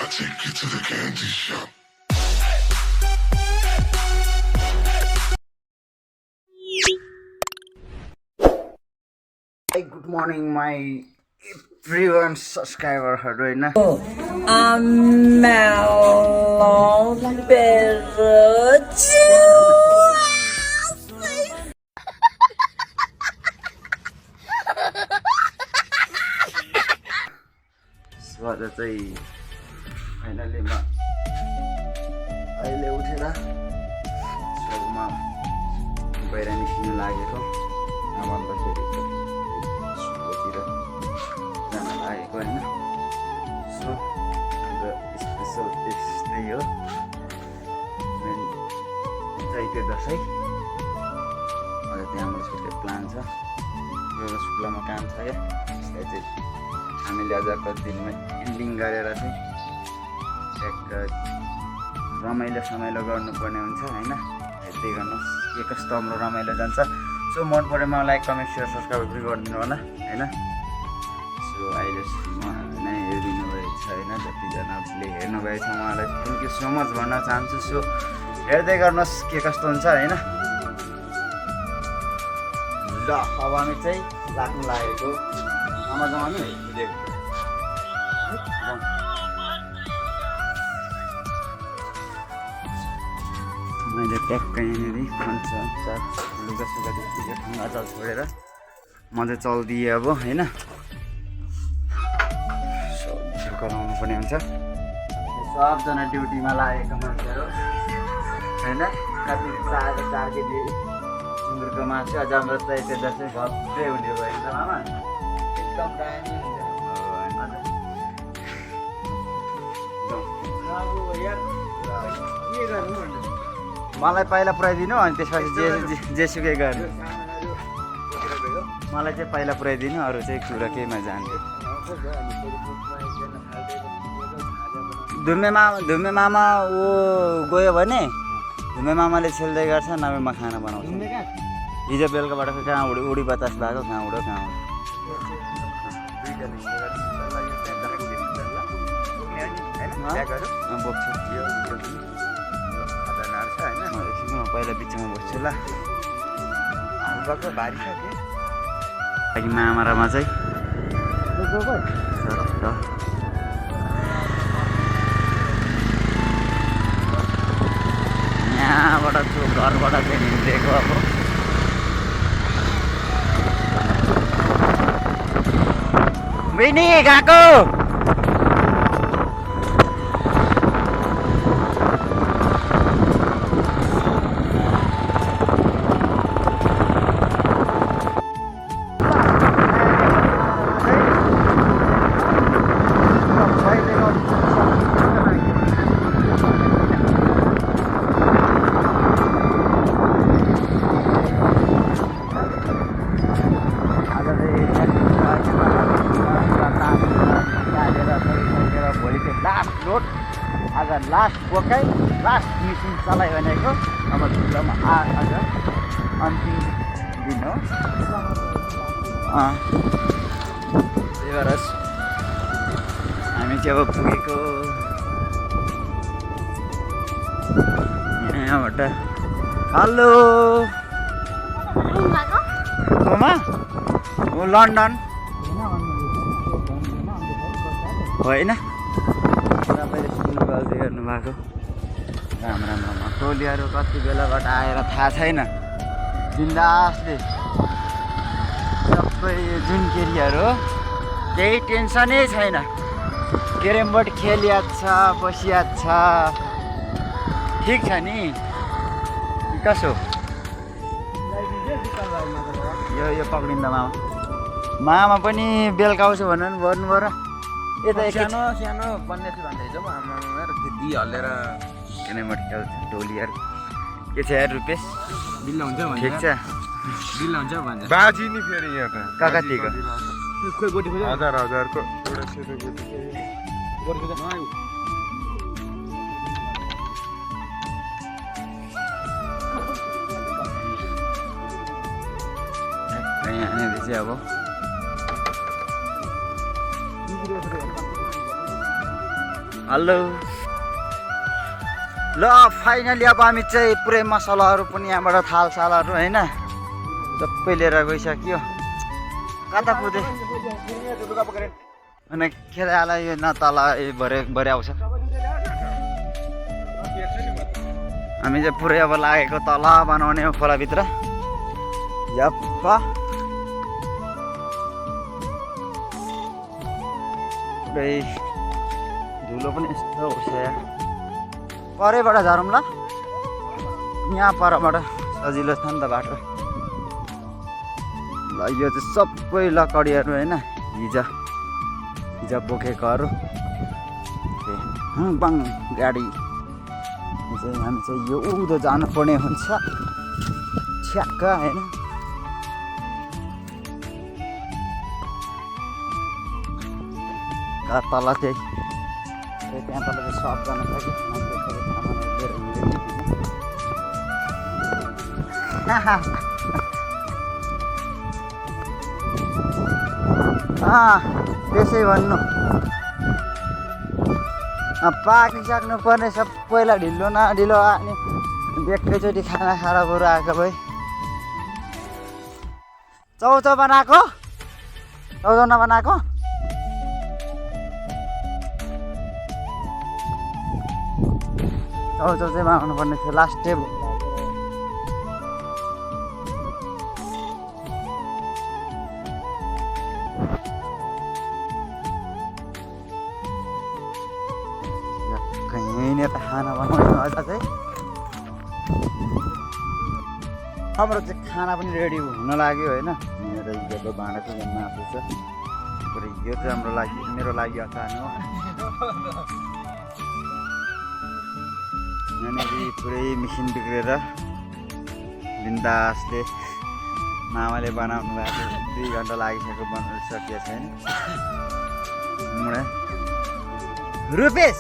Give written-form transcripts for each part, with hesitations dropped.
take you to the candy shop. Hi, good morning, my everyone subscriber होइन Melon Perrotti. आज चाहिँ finally म अहिले उठेर छेउमा बाहिर निस्किनु लागेको नभन्दाखेरि सुतिर जान लागेको होइन सो हाम्रो स्पेसल त्यस्तै हो मेन चैते दसैँ अझ त्यहाँ हाम्रो छुट्टै प्लान छ एउटा शुक्लामा काम छ क्या त्यसलाई चाहिँ हामीले आजको दिनमा एन्डिङ गरेर चाहिँ एक रमाइलो गर्नुपर्ने हुन्छ होइन हेर्दै गर्नुहोस् के कस्तो हाम्रो रमाइलो जान्छ सो मन पऱ्यो मलाई कमेन्ट सेयर सब्सक्राइब पनि गरिदिनु होला होइन सो अहिलेसम्म नै हेरिदिनु भएको छ होइन जतिजनाले हेर्नुभएको छ उहाँलाई थ्याङ्क यू सो मच भन्न चाहन्छु सो हेर्दै गर्नुहोस् के कस्तो हुन्छ होइन ल अब हामी चाहिँ लाग्नु लागेको आमा जमानु मैले ट्याक्क यहाँनिर खन्छ लुगासुगा ठाउँमा चल छोडेर म चाहिँ चल्दिएँ अब होइन कराउनु पर्ने हुन्छ सबजना ड्युटीमा लागेको मान्छेहरू होइन कति 4 केजी सुँगुरको मासु अझ हाम्रो चाहिँ जस्तै भव्य हुने भयो नि त मामा एकदम दामी मलाई पहिला पुऱ्याइदिनु अनि त्यसपछि जेसुकै गर्नु मलाई चाहिँ पहिला पुऱ्याइदिनु अरू चाहिँ कुरा केहीमा जान्थ्यो धुम्मे मामा ऊ गयो भने धुम्मे मामाले छेल्दै गर्छ नभए म खाना बनाउँछु हिजो बेलुकाबाट कहाँ उडी बतास भएको कहाँ उडो बोक्छु म पहिला बिचमा बस्छु ल हल्का भारी छ कि मामारामा चाहिँ यहाँबाट घरबाट चाहिँ हिँडेको अब बहिनी गएको आज लास्ट बोकाइ लास्ट मिसिन चलायो भनेको अब झुलामा आज अन्तिम दिन हो त्यही भएर हामी चाहिँ अब पुगेको यहाँबाट हेलो कोमा लन्डन होइन गर्नु भएको राम्रो टोलीहरू कति बेलाबाट आएर थाहा छैन बिन्दासले सबै जुन केटीहरू केही टेन्सनै छैन क्यारम बोर्ड खेलियाद छ बसियाद छ ठिक छ नि कसो यो पक्रिँदा मामा पनि बेलुका आउँछु भनेर भन्नु पऱ्यो यता सानो बन्ने छु भन्दैछ म आमामा दिदी हल्लेर किनबाट खेल्छ टोलीहरू के छ यार रुपेश बिल्ला हुन्छ भन्छ ठिक छ बिल्ला हुन्छ भन्छ बाजी नि फेरि यहाँ त कतिको खोइ गोटी खोइ 1000 को एउटा सेतो गोटी यहाँनिर चाहिँ अब हेलो ल फाइनली अब हामी चाहिँ पुरै मसलाहरू पनि यहाँबाट थालसालहरू होइन सबै लिएर गइसक्यो कता पुगे अनि खेलालाई यो न तल भरे आउँछ हामी चाहिँ पुरै अब लागेको तल बनाउने हो खोलाभित्र यप्पा पुरै धुलो पनि यस्तो हुन्छ यहाँ परैबाट झरौँ ल यहाँ परबाट सजिलो छ नि त बाटो ल यो चाहिँ सबै लकडीहरू होइन हिजो बोकेकोहरू बाङ गाडी चाहिँ हामी चाहिँ यो उँधो जानुपर्ने हुन्छ ठ्याक्क होइन तल चाहिँ त्यहाँ तल चाहिँ सप जानु पर्यो त्यसै भन्नु पाकिसक्नु पर्ने सबैलाई ढिलो न ढिलो अनि एकैचोटि खाना खाएर बरु आएको भए चौचौ बनाएको नबनाएको चौचौ चाहिँ बनाउनु पर्ने थियो लास्ट डे यहीँनिर खाना बनाउने अझ चाहिँ हाम्रो चाहिँ खाना पनि रेडी हुन लाग्यो होइन मेरो हिजोको भाँडा चाहिँ मासु छ पुरै यो चाहिँ हाम्रो लागि मेरो लागि अचार हो यहाँनिर पुरै मिसिन बिग्रेर बिन्दासले मामाले बनाउनु भएको 2 घन्टा लागिसक्यो बनाउनु सकिएको छैन रुपेश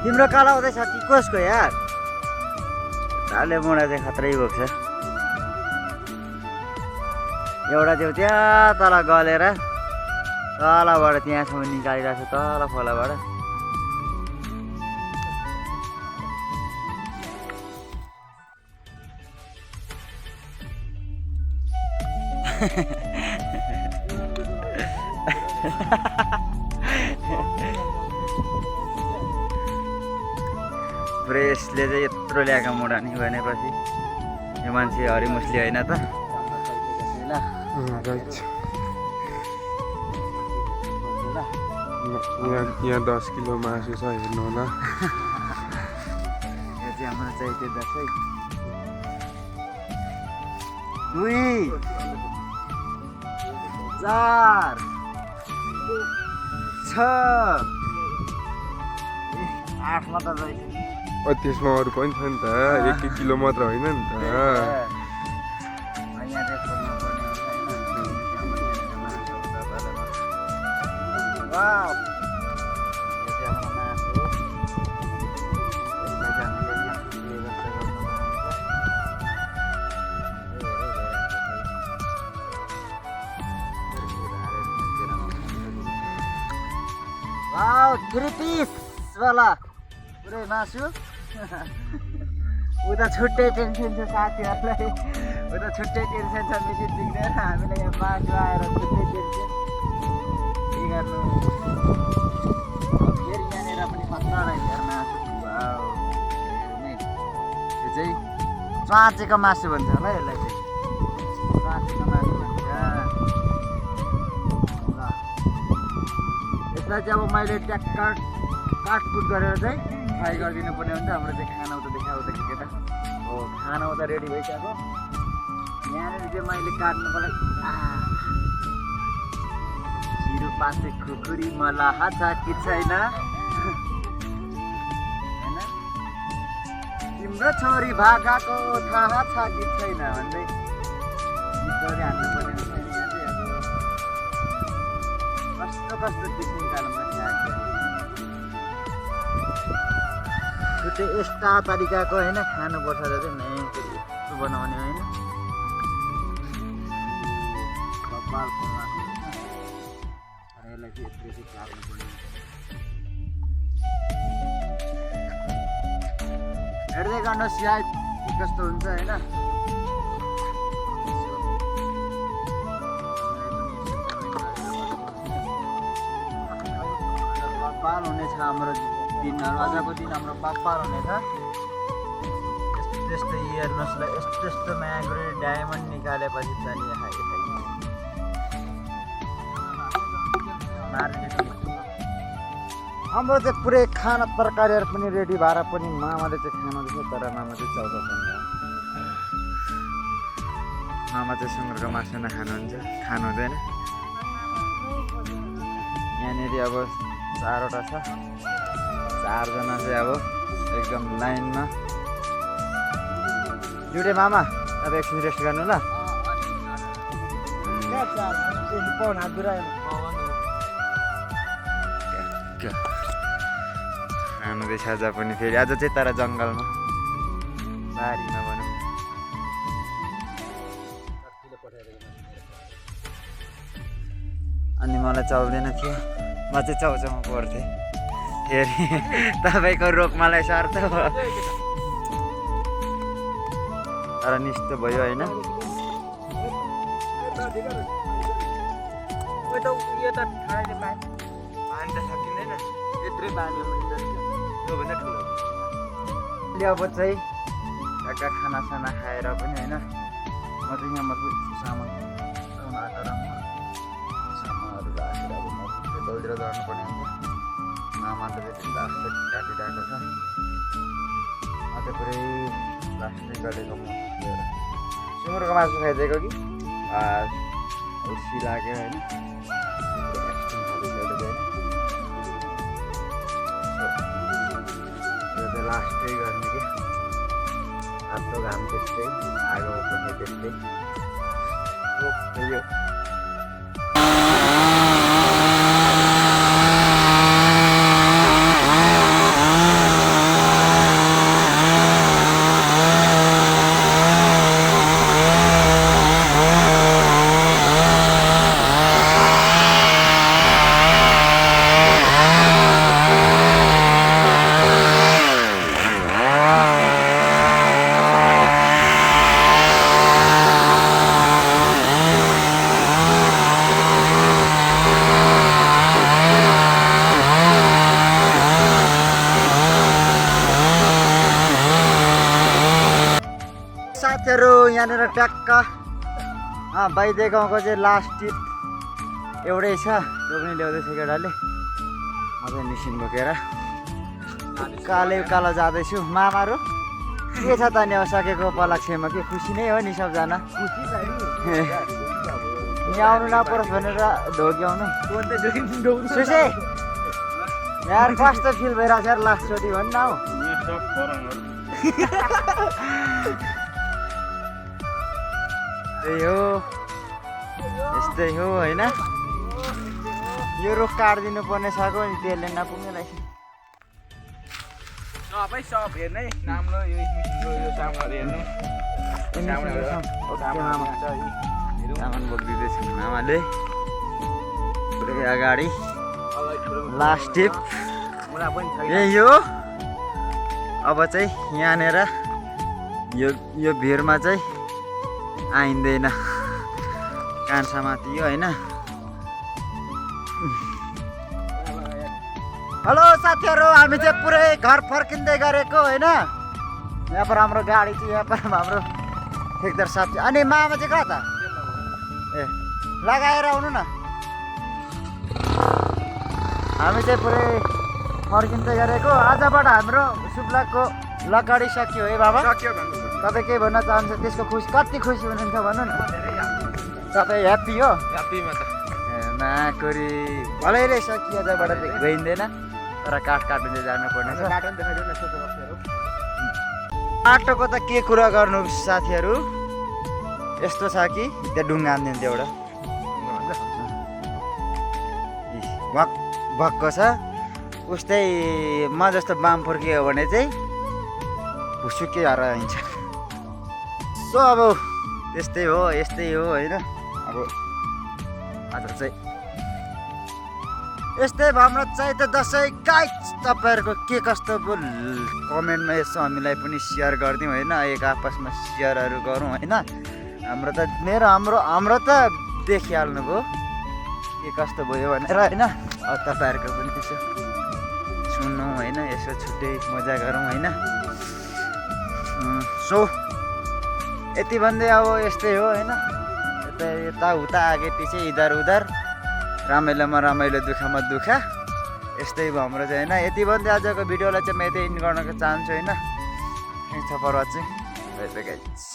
तिम्रो काला हुँदैछ कि कसको यार ताले मुडा चाहिँ खत्रै भएको छ एउटा चाहिँ त्यहाँ तल गलेर तलबाट त्यहाँसम्म निकालिरहेको छ तल खोलाबाट प्रेसले चाहिँ यत्रो ल्याएको मुडा नि भनेपछि यो मान्छे हरिमुसली होइन त यहाँ 10 किलो मासु छ हेर्नु होला यो चाहिँ हाम्रो चाहिएको दसैँ 2 4 6 8 मात्र रहेछ त्यसमा अरू पनि छ नि त 1 किलो मात्र होइन नि त वाउ 3 पिस वाला पुरै मासु उता छुट्टै टेन्सन छ साथीहरूलाई उता छुट्टै टेन्सन छ मिसिन बिग्रेर हामीलाई यहाँ मासु आएर छुट्टै टेन्सन के गर्नु फेरि यहाँनिर पनि खतरा रहेछ मासु वाउ यो चाहिँ चाँचेको मासु भन्छ होला यसलाई चाहिँ चाँचेको मासु भन्छ यसलाई चाहिँ अब मैले ट्याक्क काटकुट गरेर चाहिँ फ्राई गरिदिनु पर्ने हुन्छ हाम्रो चाहिँ खाना उता देखाउँदा केटा हो खाना उता रेडी भइसक्यो यहाँनिर चाहिँ मैले काट्नु पर्यो छिरो पासे खुकुरी मलाहा छ कि छैन होइन तिम्रो छोरी भागाको थाहा छ कि छैन भन्दै गरी हाल्नु पर्ने हुन्छ यहाँ चाहिँ अब कस्तो किसिमको छुट्टै यस्ता तरिकाको होइन खानुपर्छ र चाहिँ नयाँ यस्तो बनाउने होइन कपालको मासु यसलाई चाहिँ यत्रो चाहिँ काट्नु पर्ने हेर्दै गर्नुहोस् सायद के कस्तो हुन्छ होइन। बब्बाल हुनेछ हाम्रो दिनहरू, आजको दिन हाम्रो बब्बाल हुनेछ। यस्तो हेर्नुहोस् ल, यस्तो माया गरेर डायमन्ड निकालेपछि त नि हाम्रो चाहिँ पुरै खाना तरकारीहरू पनि रेडी भएर पनि मामाले चाहिँ खानुहुँदैछ, तर मामा चाहिँ चौधसँग मामा चाहिँ सुँगुरको मासु नखानुहुन्छ, खानु हुँदैन। यहाँनिर अब 4वटा छ, 4जना चाहिँ अब एकदम लाइनमा। ड्युटी मामा अब एकछिन रेस्ट गर्नु ल। खानुहुँदैछ आज पनि फेरि, आज चाहिँ तर जङ्गलमा बारीमा भनौँ। अनि मलाई चल्दैन थियो, म चाहिँ चाउचाउमा पर्थेँ। फेरि तपाईँको रोग मलाई सर्छ तर निस्तो भयो होइन। अब चाहिँ टक्का खानासाना खाएर पनि होइन, म चाहिँ यहाँ मात्रै सामान सामानहरू राखेर अब म होटलतिर जानुपर्ने हुन्छ। मामाले चाहिँ लास्ट काटिरहेको छ, म चाहिँ पुरै प्लास्टिक गरेको म सुँगुरको मासु खाइदिएको कि खुसी लाग्यो होइन। लास्टै गर्ने कि आफ्नो घाम त्यस्तै, आगो पनि त्यस्तै यो। साथीहरू यहाँनिर ट्याक्क बाइदे गाउँको चाहिँ लास्ट टिप एउटै छ, त्यो पनि ल्याउँदैछ केटाले। म चाहिँ मिसिन बोकेर कालो जाँदैछु। मामाहरू के छ त नि अब सकेको उपलक्ष्यमा के खुसी नै हो नि सबजना। यहाँ आउनु नपरोस् भनेर ढोक्याउनु सुसे यार कस्तो फिल भइरहेको छ यार लास्टचोटि भन्नु न हौ। त्यही हो, यस्तै हो होइन। यो रुख काटिदिनु पर्ने सको नि, त्यसले नपुग्ने रहेछ। सब हेर्ने नाम्लो यो सामानहरू हेर्नु। सामान बोकिदिँदैछ मामाले पुरै अगाडि। लास्ट टिप यही हो। अब चाहिँ यहाँनिर यो भिरमा चाहिँ आइँदैन, कान्छामाथि होइन। हेलो साथीहरू, हामी चाहिँ पुरै घर फर्किँदै गरेको होइन। यहाँ पर हाम्रो गाडी चाहिँ यहाँ पर हाम्रो ठेकदार साथी। अनि मामा चाहिँ कहाँ त? ए लगाएर आउनु न। हामी चाहिँ पुरै फर्किँदै गरेको। आजबाट हाम्रो शुक्लाको लकडी सकियो है बाबा? तपाईँ के भन्न चाहन्छ त्यसको खुसी, कति खुसी हुनुहुन्छ भन्नु न। तपाईँ ह्याप्पी हो? ह्याप्पीमा त माकुरी भलै रहेछ कि आजबाट गइँदैन, तर काठ काट्नु जानुपर्ने छ। बाटोको त के कुरा गर्नु साथीहरू, यस्तो छ कि त्यो ढुङ्गा हानिदिन्थ्यो एउटा भक्क छ। उस्तै म जस्तो बाम फर्कियो भने चाहिँ भुसुकै हर हिँड्छ। सो अब त्यस्तै हो, यस्तै हो होइन। अब आज चाहिँ यस्तै हाम्रो चाहिँ त दसैँ गाइस तपाईँहरूको के कस्तो बोल कमेन्टमा यसो हामीलाई पनि सेयर गरिदिउँ होइन एक आपसमा सेयरहरू गरौँ होइन हाम्रो त हाम्रो त देखिहाल्नु भयो के कस्तो भयो भनेर होइन तपाईँहरूको पनि त्यसो सुनौँ होइन यसो छुट्टै मजा गरौँ होइन सो यति भन्दै अब यस्तै हो होइन यता उता आगे पछि इधर उधर रमाइलोमा रमाइलो दुःखमा दुःख यस्तै भयो हाम्रो चाहिँ होइन यति भन्दै आजको भिडियोलाई चाहिँ म यतै इन्ड गर्न चाहन्छु होइन thanks for watching bye bye guys